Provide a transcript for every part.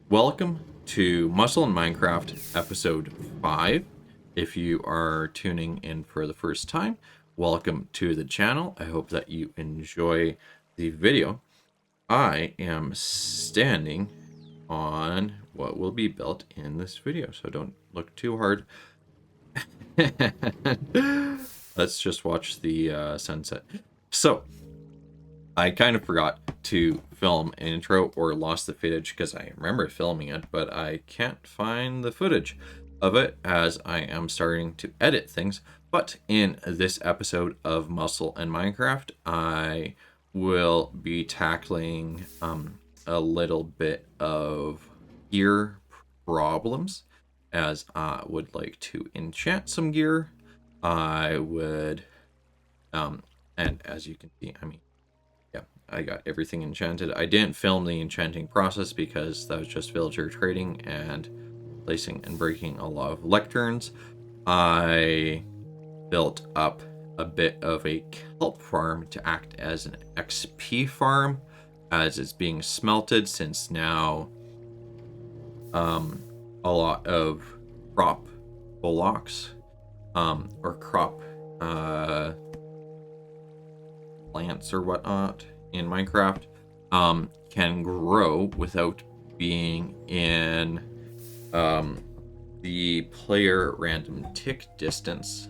Welcome to Muscle in Minecraft episode 5. If you are tuning in for the first time, welcome to the channel. I hope that you enjoy the video. I am standing on what will be built in this video, so don't look too hard. Let's just watch the sunset. So, I kind of forgot to film an intro or lost the footage because I remember filming it, but I can't find the footage of it as I am starting to edit things. But in this episode of Muscle and Minecraft, I will be tackling a little bit of gear problems as I would like to enchant some gear. I would, and as you can see, I got everything enchanted. I didn't film the enchanting process because that was just villager trading and placing and breaking a lot of lecterns. I built up a bit of a kelp farm to act as an XP farm as it's being smelted, since now a lot of crop blocks or crop plants or whatnot in Minecraft can grow without being in the player random tick distance.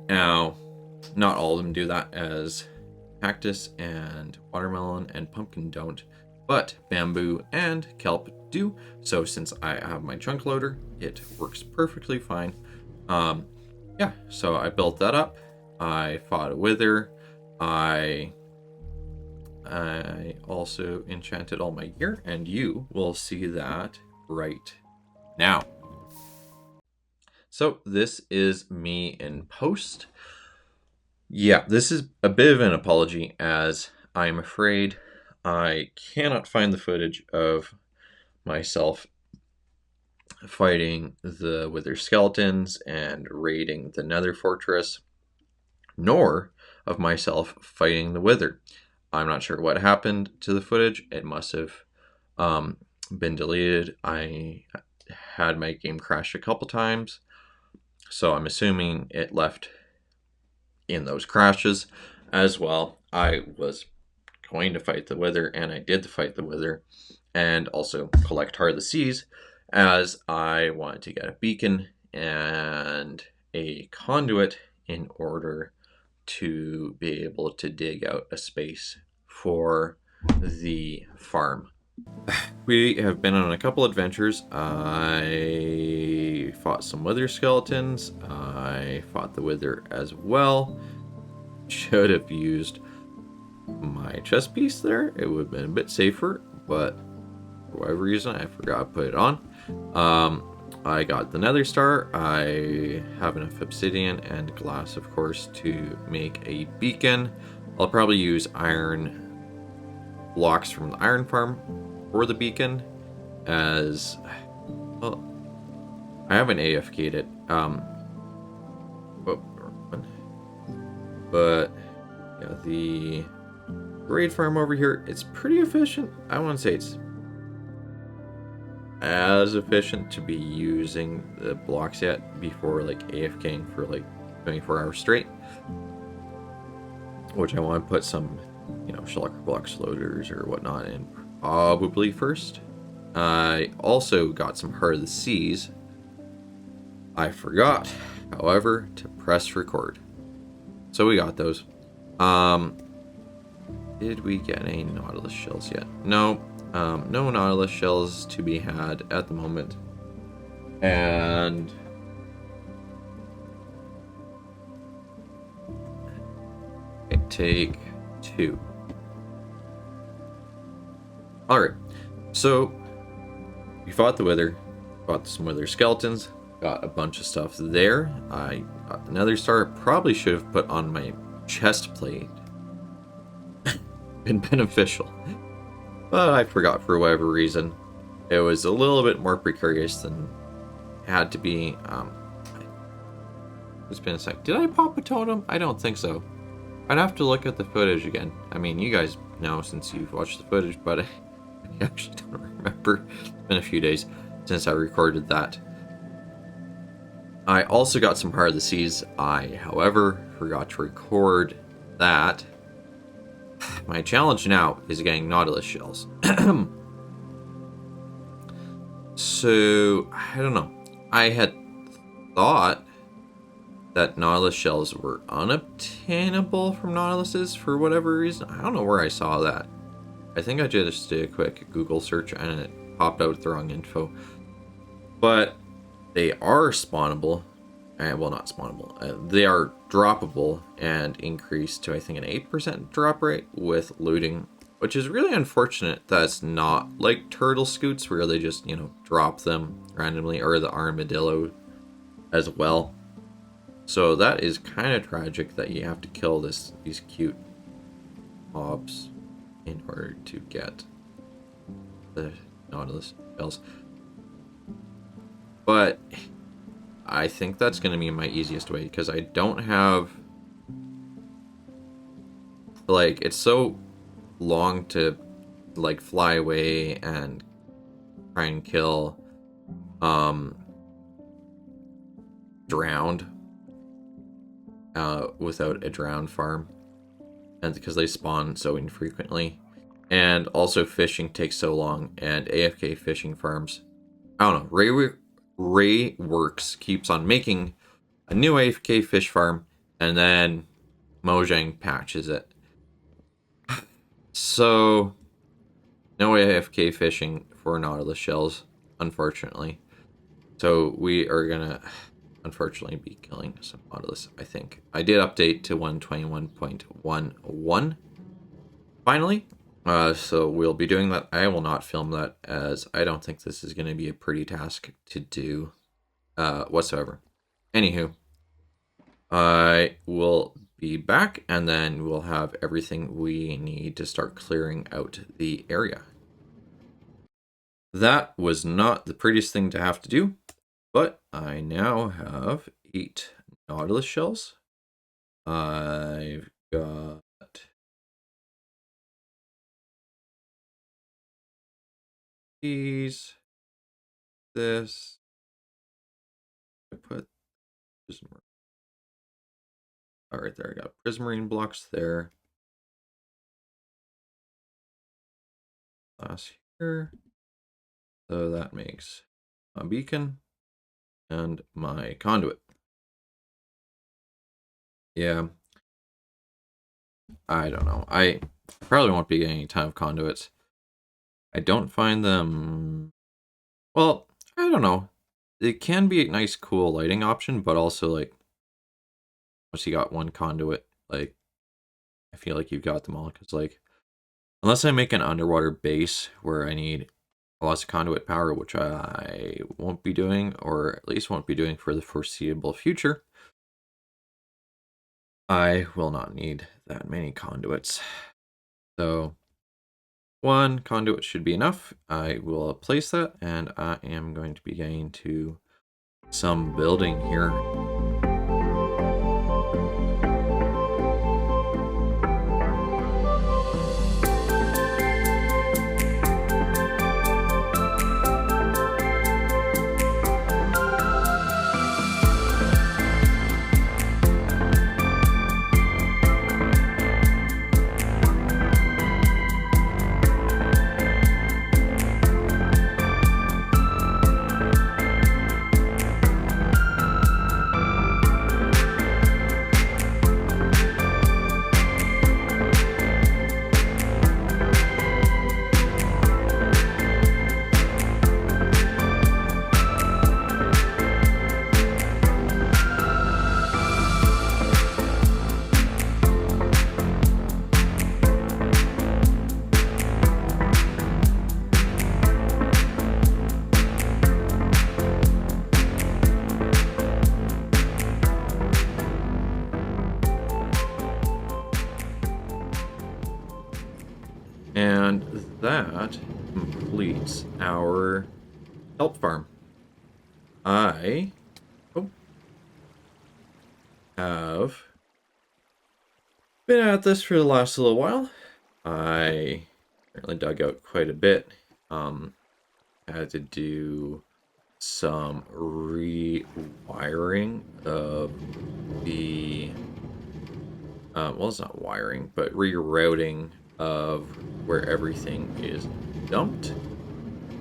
Now, not all of them do that, as cactus and watermelon and pumpkin don't, but bamboo and kelp do. So since I have my chunk loader, it works perfectly fine. Yeah, so I built that up. I fought a wither. I also enchanted all my gear, and you will see that right now. So this is me in post. Yeah, this is a bit of an apology, as I'm afraid I cannot find the footage of myself fighting the wither skeletons and raiding the nether fortress, nor of myself fighting the wither. I'm not sure what happened to the footage. It must have been deleted. I had my game crash a couple times, so I'm assuming it left in those crashes as well. I was going to fight the wither, and I did fight the wither, and also collect Heart of the Seas, as I wanted to get a beacon and a conduit in order to be able to dig out a space for the farm. We have been on a couple adventures. I fought some wither skeletons. I fought the wither as well. Should have used my chest piece there. It would have been a bit safer, but for whatever reason, I forgot to put it on. I got the nether star. I have enough obsidian and glass, of course, to make a beacon. I'll probably use iron blocks from the iron farm for the beacon, as well. I haven't AFK'd it. But yeah, the raid farm over here, it's pretty efficient. I wouldn't say it's as efficient to be using the blocks yet before like AFKing for like 24 hours straight, which I want to put some, shulker blocks loaders or whatnot in probably first. I also got some Heart of the Seas. I forgot, however, to press record, so we got those. Did we get any Nautilus shells yet? No. No Nautilus shells to be had at the moment. And take 2. Alright, so we fought the wither, fought some wither skeletons, got a bunch of stuff there. I got the nether star. Probably should have put on my chest plate. Been beneficial. But I forgot for whatever reason. It was a little bit more precarious than it had to be. It's been a sec. Did I pop a totem? I don't think so. I'd have to look at the footage again. I mean, you guys know since you've watched the footage, but I actually don't remember. It's been a few days since I recorded that. I also got some Heart of the Seas. I, however, forgot to record that. My challenge now is getting Nautilus shells. So, I don't know. I had thought that Nautilus shells were unobtainable from Nautiluses for whatever reason. I don't know where I saw that. I think I just did a quick Google search and it popped out the wrong info. But they are spawnable. Well, not spawnable. They are droppable and increased to, I think, an 8% drop rate with looting, which is really unfortunate. That's not like turtle scoots where they just, drop them randomly, or the armadillo as well. So that is kind of tragic that you have to kill these cute mobs in order to get the Nautilus shells. But I think that's going to be my easiest way, because I don't have, like, it's so long to, like, fly away and try and kill drowned without a drowned farm, and because they spawn so infrequently, and also fishing takes so long, and AFK fishing farms, I don't know, Ray Works keeps on making a new AFK fish farm, and then Mojang patches it. So, no AFK fishing for Nautilus shells, unfortunately. So we are gonna, unfortunately, be killing some Nautilus, I think. I did update to 121.11 finally. So we'll be doing that. I will not film that, as I don't think this is going to be a pretty task to do whatsoever. Anywho, I will be back, and then we'll have everything we need to start clearing out the area. That was not the prettiest thing to have to do, but I now have 8 Nautilus shells. I've got these, this, I put prismarine. All right, there, I got prismarine blocks there. Glass here. So that makes a beacon and my conduit. Yeah. I don't know. I probably won't be getting a ton of conduits. I don't find them... Well, I don't know. It can be a nice, cool lighting option, but also, like, once you got one conduit, like, I feel like you've got them all. Because, like, unless I make an underwater base where I need lots of conduit power, which I won't be doing, or at least won't be doing for the foreseeable future, I will not need that many conduits. So, one conduit should be enough. I will place that, and I am going to be getting to some building here. And that completes our kelp farm. I have been at this for the last little while. I currently dug out quite a bit I had to do some rewiring of the well, it's not wiring, but rerouting of where everything is dumped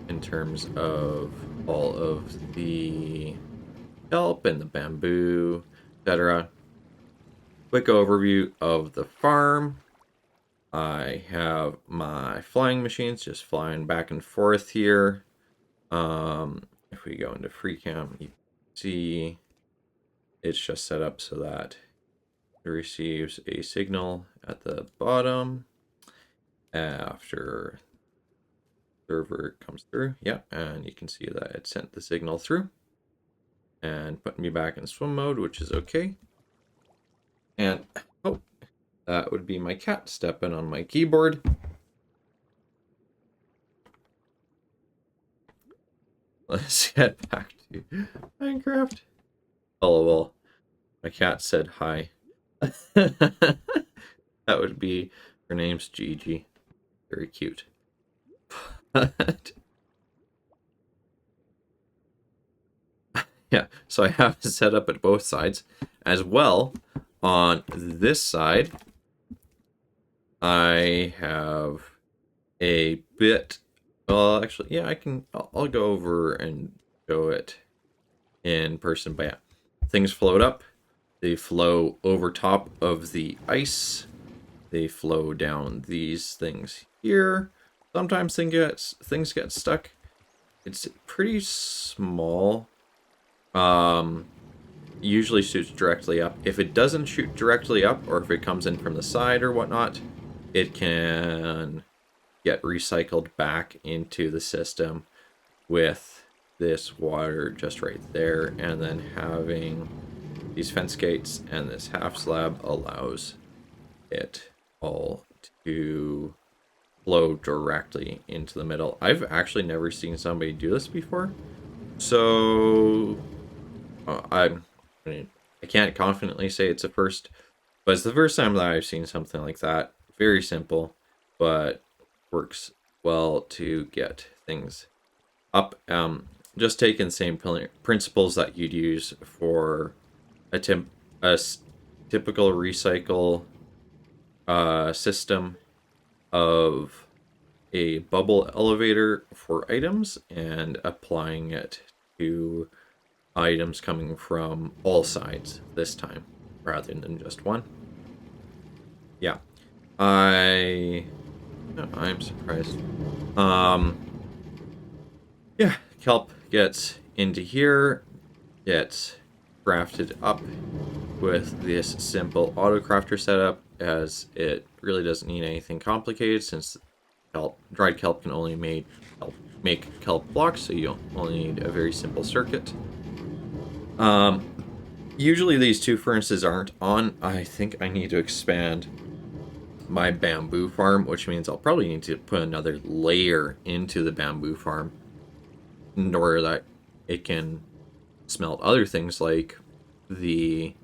in terms of all of the kelp and the bamboo, etc. Quick overview of the farm. I have my flying machines just flying back and forth here. If we go into free cam, you can see it's just set up so that it receives a signal at the bottom after server comes through. Yeah, and you can see that it sent the signal through and put me back in swim mode, which is okay. And oh, that would be my cat stepping on my keyboard. Let's head back to Minecraft. Oh, well, my cat said hi. That would be, her name's Gigi. Very cute. But, yeah, so I have it set up at both sides. As well, on this side, I have a bit. Well, actually, yeah, I'll go over and show it in person. But yeah, things float up. They flow over top of the ice. They flow down these things here. Sometimes things get stuck. It's pretty small. Usually shoots directly up. If it doesn't shoot directly up, or if it comes in from the side or whatnot, it can get recycled back into the system with this water just right there. And then having these fence gates and this half slab allows it all to flow directly into the middle. I've actually never seen somebody do this before, so I can't confidently say it's a first, but it's the first time that I've seen something like that. Very simple, but works well to get things up. Just taking the same principles that you'd use for a typical recycle system of a bubble elevator for items and applying it to items coming from all sides this time rather than just one. Yeah, I'm surprised. Yeah, kelp gets into here, gets crafted up with this simple auto crafter setup, as it really doesn't need anything complicated since dried kelp can only make kelp blocks, so you only need a very simple circuit. Usually these two furnaces aren't on. I think I need to expand my bamboo farm, which means I'll probably need to put another layer into the bamboo farm in order that it can smelt other things like the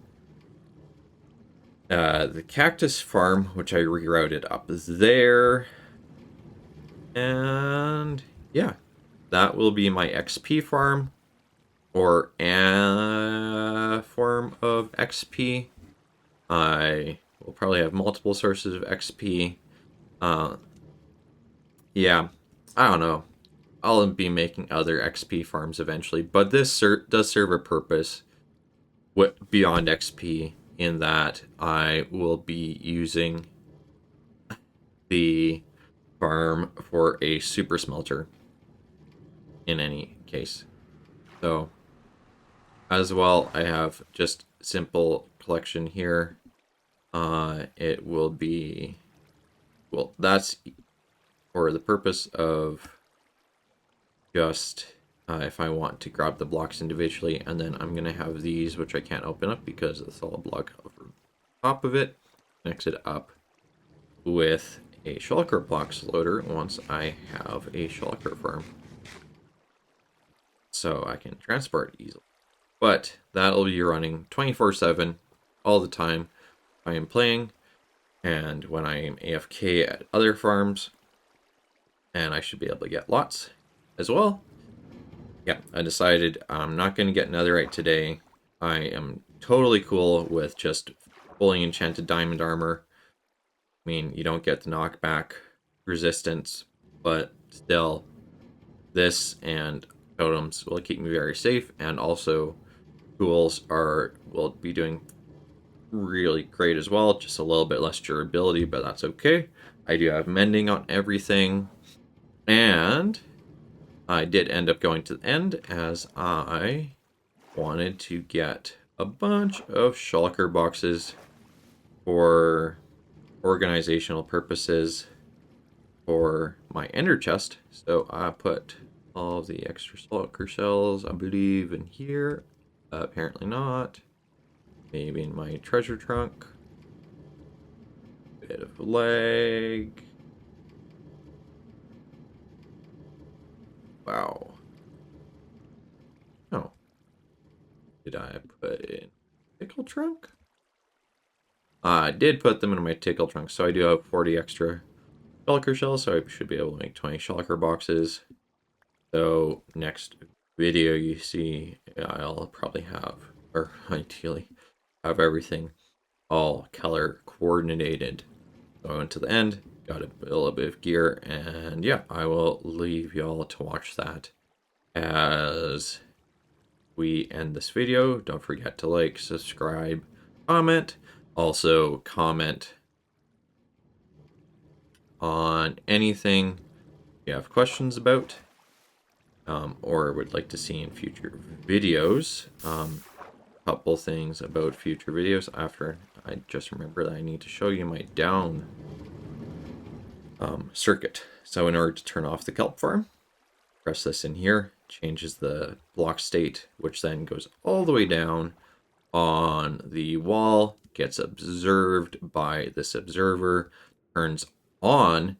cactus farm, which I rerouted up there. And yeah, that will be my XP farm, or a form of XP. I will probably have multiple sources of XP. Yeah, I don't know. I'll be making other XP farms eventually, but this does serve a purpose beyond XP, in that I will be using the farm for a super smelter in any case. So as well, I have just simple collection here. It will be, well, that's for the purpose of just if I want to grab the blocks individually, and then I'm gonna have these, which I can't open up because of the solid block over top of it, connect it up with a shulker blocks loader once I have a shulker farm, so I can transport easily. But that'll be running 24/7 all the time I am playing, and when I am AFK at other farms. and I should be able to get lots as well. Yeah, I decided I'm not going to get netherite today. I am totally cool with just fully enchanted diamond armor. I mean, you don't get the knockback resistance, but still, this and totems will keep me very safe, and also tools will be doing really great as well. Just a little bit less durability, but that's okay. I do have mending on everything, and I did end up going to the end as I wanted to get a bunch of shulker boxes for organizational purposes for my ender chest. So I put all the extra shulker shells, I believe, in here. Apparently not. Maybe in my treasure trunk. Bit of leg. Wow. Oh. Did I put in pickle trunk? I did put them in my tickle trunk, so I do have 40 extra shulker shells, so I should be able to make 20 shulker boxes. So next video you see, I'll probably have, or ideally, have everything all color coordinated. So I went to the end, got a little bit of gear, and yeah, I will leave y'all to watch that as we end this video. Don't forget to like, subscribe, comment. Also, comment on anything you have questions about or would like to see in future videos. Couple things about future videos after I just remember that I need to show you my down circuit. So in order to turn off the kelp farm, press this in here, changes the block state, which then goes all the way down on the wall, gets observed by this observer, turns on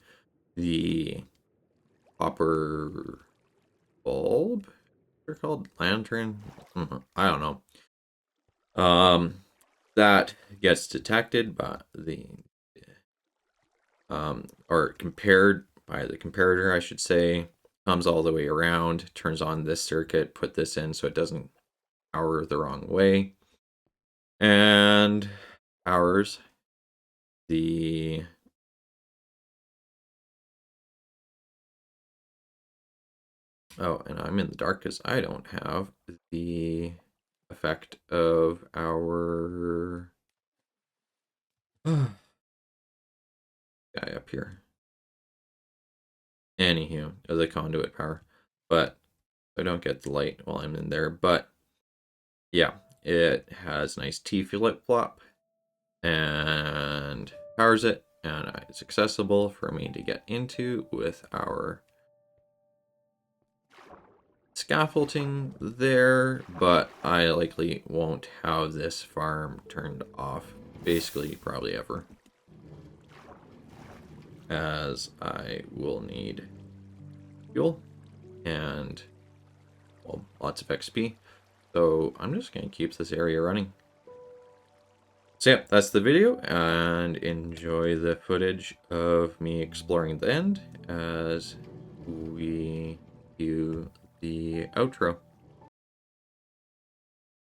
the copper bulb. They're called lantern. I don't know. That gets detected by the or compared by the comparator, I should say, comes all the way around, turns on this circuit, put this in so it doesn't power the wrong way, and powers the oh, and I'm in the dark because I don't have the effect of our guy up here. Anywho, of the conduit power, but I don't get the light while I'm in there. But yeah, it has nice T flip flop and powers it, and it's accessible for me to get into with our scaffolding there, but I likely won't have this farm turned off basically probably ever, as I will need fuel and, well, lots of XP. So I'm just going to keep this area running. So yeah, that's the video, and enjoy the footage of me exploring the end as we do the outro.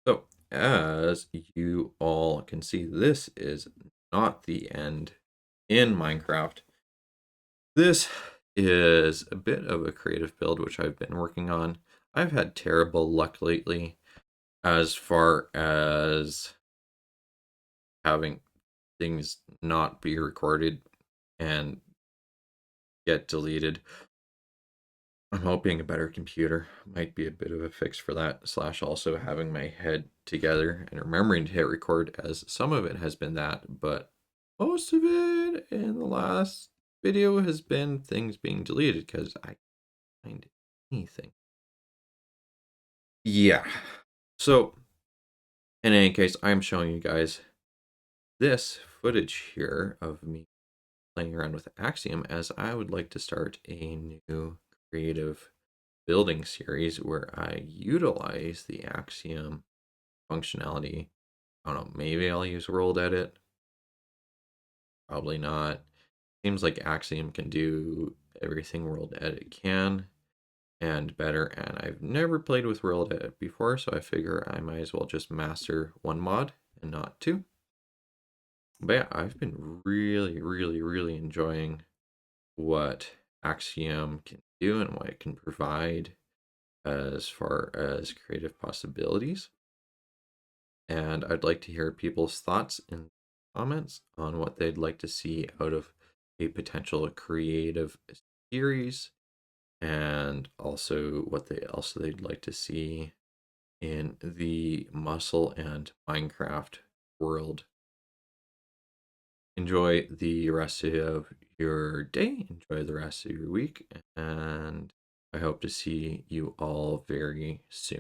So, as you all can see, this is not the end in Minecraft. This is a bit of a creative build which I've been working on. I've had terrible luck lately as far as having things not be recorded and get deleted. I'm hoping a better computer might be a bit of a fix for that, slash also having my head together and remembering to hit record, as some of it has been that, but most of it in the last video has been things being deleted because I can't find anything. Yeah. So, in any case, I'm showing you guys this footage here of me playing around with Axiom, as I would like to start a new creative building series where I utilize the Axiom functionality. I don't know, maybe I'll use world edit. Probably not. Seems like Axiom can do everything World Edit can and better. And I've never played with World Edit before, so I figure I might as well just master one mod and not two. But yeah, I've been really enjoying what Axiom can do and what it can provide as far as creative possibilities. And I'd like to hear people's thoughts in comments on what they'd like to see out of a potential creative series, and also what they'd like to see in the Muscle and Minecraft world. Enjoy the rest of your day, enjoy the rest of your week, and I hope to see you all very soon.